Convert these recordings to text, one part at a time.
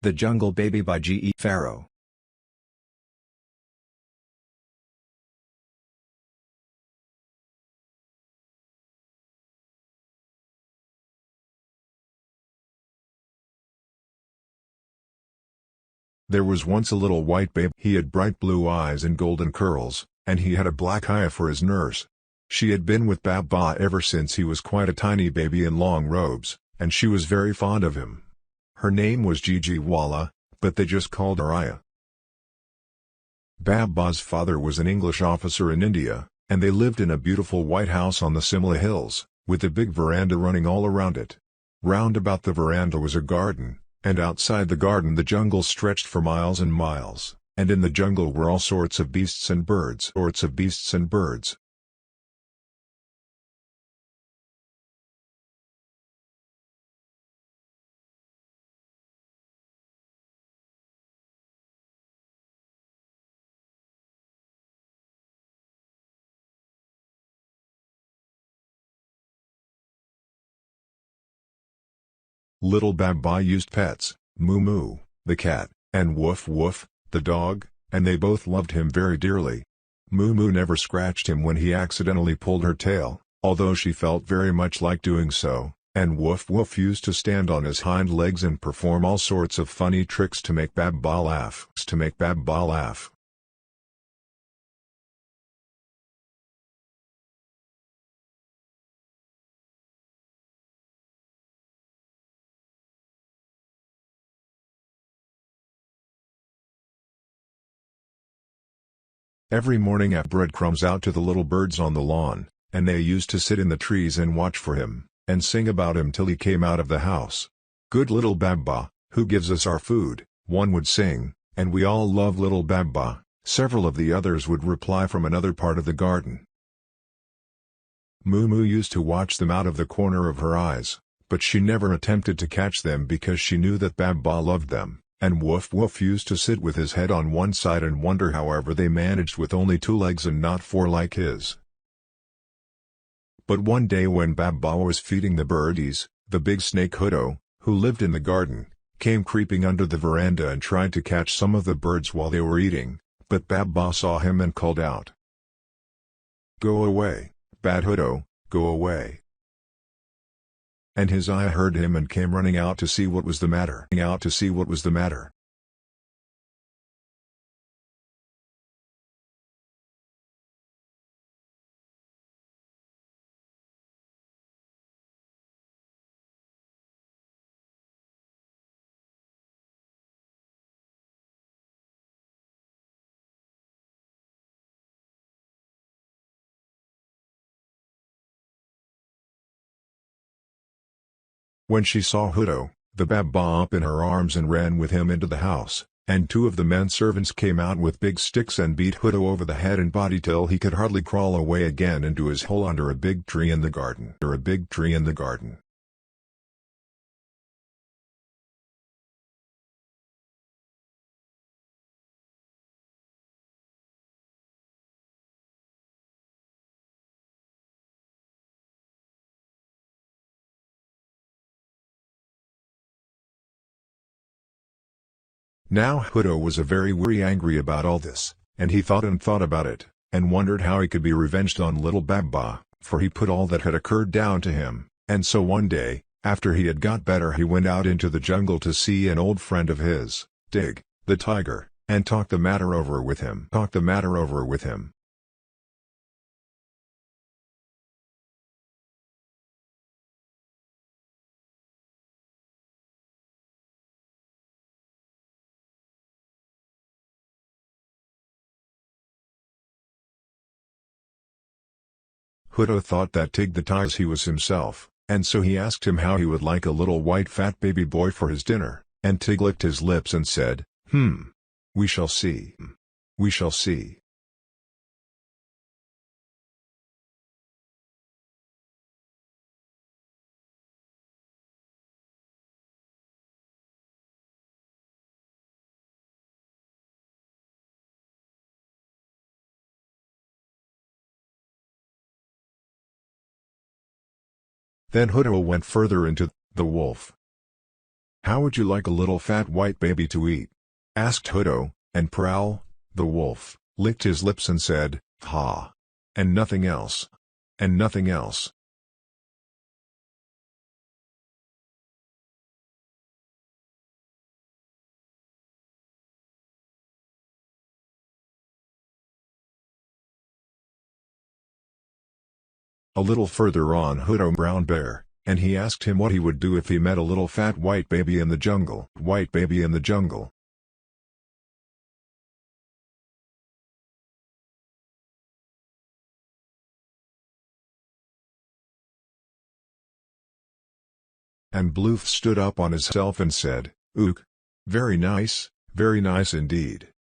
The Jungle Baby by G. E. Farrow. There was once a little white babe. He had bright blue eyes and golden curls, and he had a black eye for his nurse. She had been with Baba ever since he was quite a tiny baby in long robes, and she was very fond of him. Her name was Gigi Walla, but they just called her Aya. Baba's father was an English officer in India, and they lived in a beautiful white house on the Simla Hills, with a big veranda running all around it. Round about the veranda was a garden, and outside the garden the jungle stretched for miles and miles, and in the jungle were all sorts of beasts and birds. Little Baba used pets, Moo Moo, the cat, and Woof Woof, the dog, and they both loved him very dearly. Moo Moo never scratched him when he accidentally pulled her tail, although she felt very much like doing so, and Woof Woof used to stand on his hind legs and perform all sorts of funny tricks to make Baba laugh. Every morning I breadcrumbs out to the little birds on the lawn, and they used to sit in the trees and watch for him, and sing about him till he came out of the house. "Good little Baba, who gives us our food," one would sing, and "We all love little Baba," several of the others would reply from another part of the garden. Moo Moo used to watch them out of the corner of her eyes, but she never attempted to catch them because she knew that Baba loved them. And Woof Woof used to sit with his head on one side and wonder however they managed with only 2 legs and not 4 like his. But one day when Baba was feeding the birdies, the big snake Hudo, who lived in the garden, came creeping under the veranda and tried to catch some of the birds while they were eating, but Baba saw him and called out, "Go away, bad Hudo, go away." And his eye heard him and came running out to see what was the matter. When she saw Hudo, the Baba up in her arms and ran with him into the house, and 2 of the men servants came out with big sticks and beat Hudo over the head and body till he could hardly crawl away again into his hole under a big tree in the garden. Now Hudo was very angry about all this, and he thought about it, and wondered how he could be revenged on little Baba, for he put all that had occurred down to him, and so one day, after he had got better, he went out into the jungle to see an old friend of his, Dig, the tiger, and talk the matter over with him. Hudo thought that Tig the tiger he was himself, and so he asked him how he would like a little white fat baby boy for his dinner, and Tig licked his lips and said, we shall see. We shall see." Then Hudo went further into the wolf. "How would you like a little fat white baby to eat?" asked Hodo, and Prowl, the wolf, licked his lips and said, "Ha!" And nothing else. And nothing else. A little further on Hodo Brown Bear, and he asked him what he would do if he met a little fat white baby in the jungle. White baby in the jungle. And Bloof stood up on himself and said, "Ook. Very nice indeed."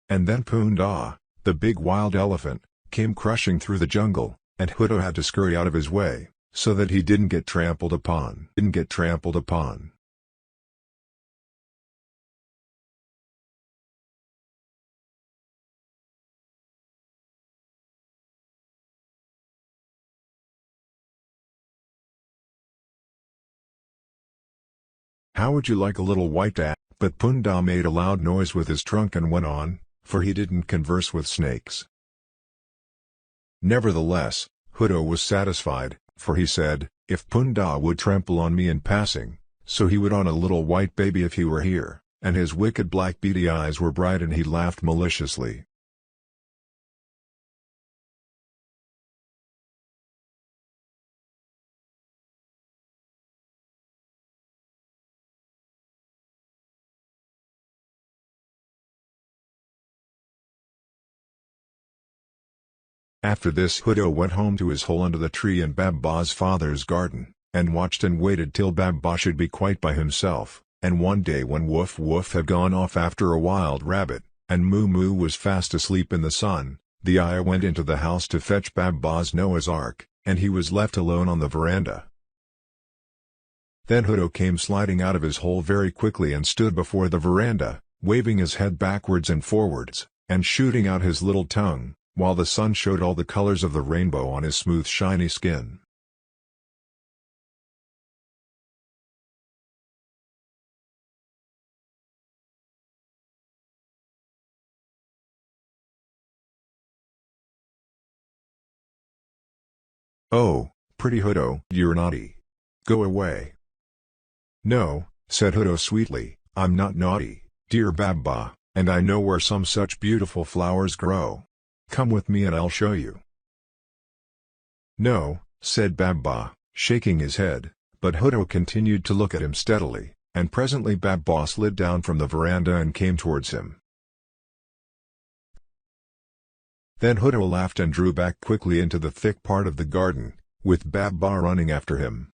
And then Poondah, the big wild elephant, came crushing through the jungle, and Hodo had to scurry out of his way, so that he didn't get trampled upon. "How would you like a little white ass?" But Poondah made a loud noise with his trunk and went on, for he didn't converse with snakes. Nevertheless, Hodo was satisfied, for he said, "If Poondah would trample on me in passing, so he would on a little white baby if he were here," and his wicked black beady eyes were bright and he laughed maliciously. After this Hodo went home to his hole under the tree in Babba's father's garden, and watched and waited till Babba should be quite by himself, and one day when Woof Woof had gone off after a wild rabbit, and Moo Moo was fast asleep in the sun, the ayah went into the house to fetch Babba's Noah's Ark, and he was left alone on the veranda. Then Hodo came sliding out of his hole very quickly and stood before the veranda, waving his head backwards and forwards, and shooting out his little tongue, while the sun showed all the colors of the rainbow on his smooth shiny skin. "Oh, pretty Hodo, you're naughty. Go away." "No," said Hodo sweetly, "I'm not naughty, dear Babba, and I know where some such beautiful flowers grow. Come with me and I'll show you." "No," said Babba, shaking his head, but Hodo continued to look at him steadily, and presently Babba slid down from the veranda and came towards him. Then Hodo laughed and drew back quickly into the thick part of the garden, with Babba running after him.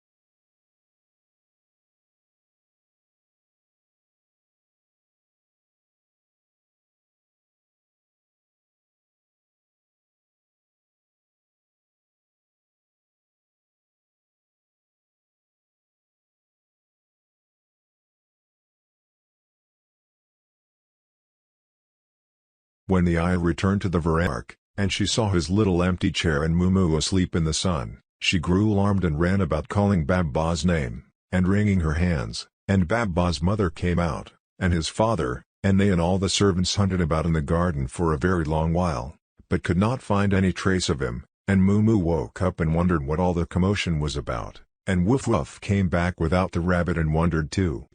When the ayah returned to the veranda, and she saw his little empty chair and Moo Moo asleep in the sun, she grew alarmed and ran about calling Babba's name, and wringing her hands, and Babba's mother came out, and his father, and they and all the servants hunted about in the garden for a very long while, but could not find any trace of him, and Moo Moo woke up and wondered what all the commotion was about, and Woof Woof came back without the rabbit and wondered too.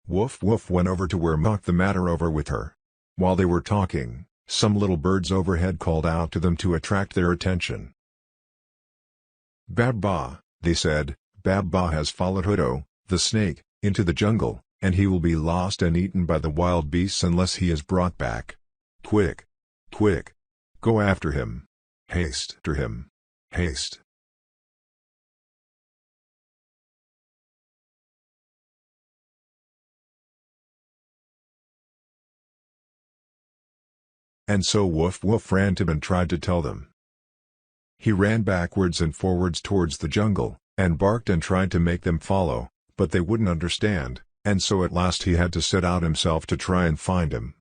Woof Woof went over to where talked the matter over with her. While they were talking, some little birds overhead called out to them to attract their attention. "Babba," they said, "Babba has followed Hodo, the snake, into the jungle, and he will be lost and eaten by the wild beasts unless he is brought back. Quick! Quick! Go after him! Haste to him! Haste!" And so Woof Woof ran to them and tried to tell them. He ran backwards and forwards towards the jungle, and barked and tried to make them follow, but they wouldn't understand, And so at last he had to set out himself to try and find him.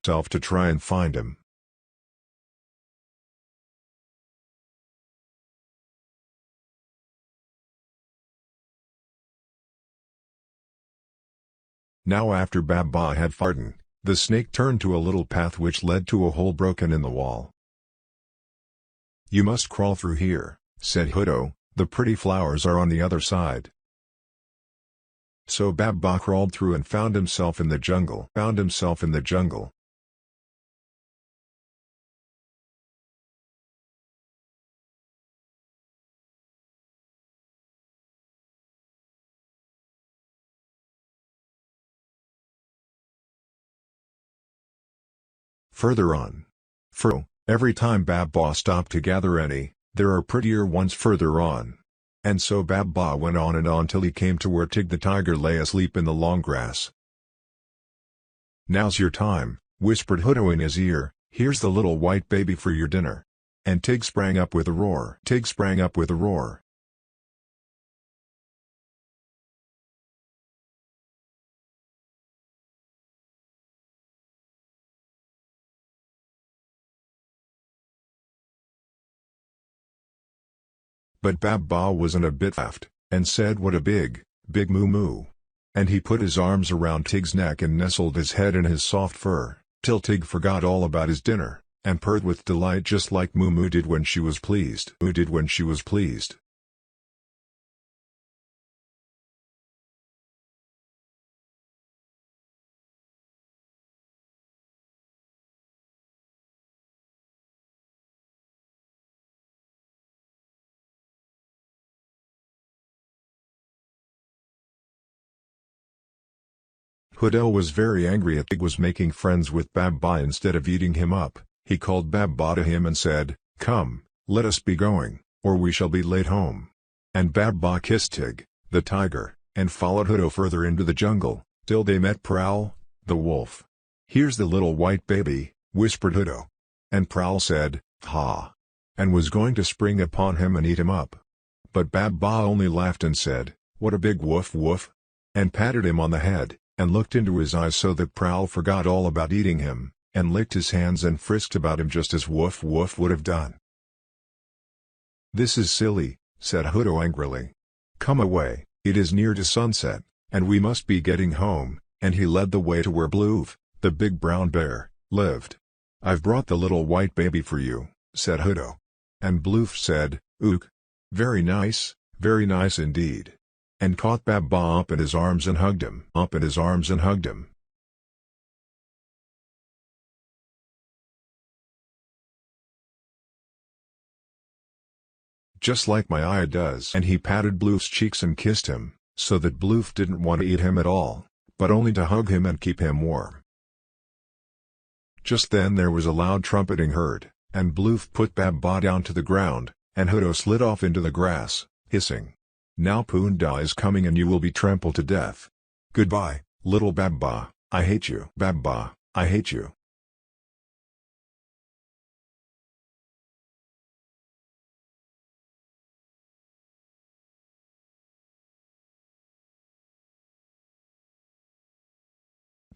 Now after Baba had farted, the snake turned to a little path which led to a hole broken in the wall. "You must crawl through here," said Hudo, "the pretty flowers are on the other side." So Baba crawled through and found himself in the jungle. Further on. Every time Baba stopped to gather any, there are prettier ones further on. And so Baba went on and on till he came to where Tig the tiger lay asleep in the long grass. "Now's your time," whispered Hudo in his ear, "here's the little white baby for your dinner." And Tig sprang up with a roar. But Baba wasn't a bit daft, and said, "What a big moo-moo." And he put his arms around Tig's neck and nestled his head in his soft fur, till Tig forgot all about his dinner, and purred with delight just like Moo-moo did when she was pleased. Hudo was very angry at Tig was making friends with Baba instead of eating him up. He called Baba to him and said, "Come, let us be going, or we shall be late home." And Baba kissed Tig, the tiger, and followed Hudo further into the jungle, till they met Prowl, the wolf. "Here's the little white baby," whispered Hudo. And Prowl said, "Ha!" and was going to spring upon him and eat him up. But Baba only laughed and said, "What a big woof woof," and patted him on the head, and looked into his eyes so that Prowl forgot all about eating him, and licked his hands and frisked about him just as Woof Woof would have done. "This is silly," said Hudo angrily. "Come away, it is near to sunset, and we must be getting home," and he led the way to where Bloof, the big brown bear, lived. "I've brought the little white baby for you," said Hudo. And Bloof said, "Ook. Very nice indeed," and caught Baba up in his arms and hugged him. "Just like my eye does." And he patted Bloof's cheeks and kissed him, so that Bloof didn't want to eat him at all, but only to hug him and keep him warm. Just then there was a loud trumpeting heard, and Bloof put Baba down to the ground, and Hudo slid off into the grass, hissing, "Now Poonda is coming and you will be trampled to death. Goodbye, little Baba, I hate you. Baba, I hate you."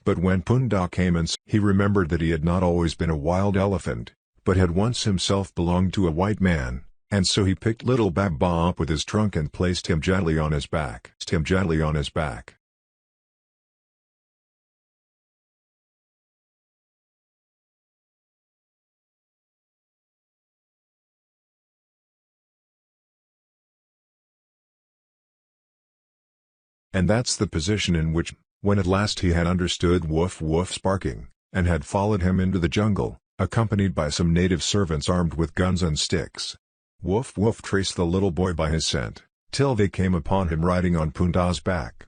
But when Poonda came and he remembered that he had not always been a wild elephant, but had once himself belonged to a white man, and so he picked little Baba up with his trunk and placed him gently on his back. And that's the position in which, when at last he had understood Woof Woof's barking, and had followed him into the jungle, accompanied by some native servants armed with guns and sticks, Woof Woof traced the little boy by his scent, till they came upon him riding on Poonda's back.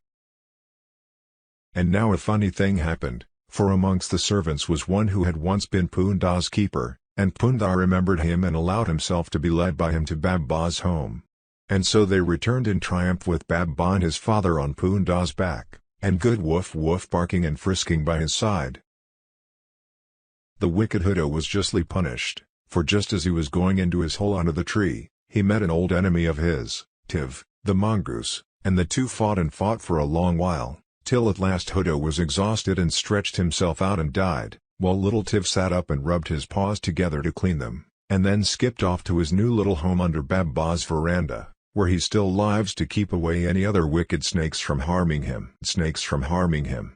And now a funny thing happened, for amongst the servants was one who had once been Poonda's keeper, and Poonda remembered him and allowed himself to be led by him to Baba's home. And so they returned in triumph with Baba and his father on Poonda's back, and good Woof Woof barking and frisking by his side. The wicked Hudo was justly punished, for just as he was going into his hole under the tree, he met an old enemy of his, Tiv, the mongoose, and the two fought for a long while, till at last Hodo was exhausted and stretched himself out and died, while little Tiv sat up and rubbed his paws together to clean them, and then skipped off to his new little home under Babba's veranda, where he still lives to keep away any other wicked snakes from harming him.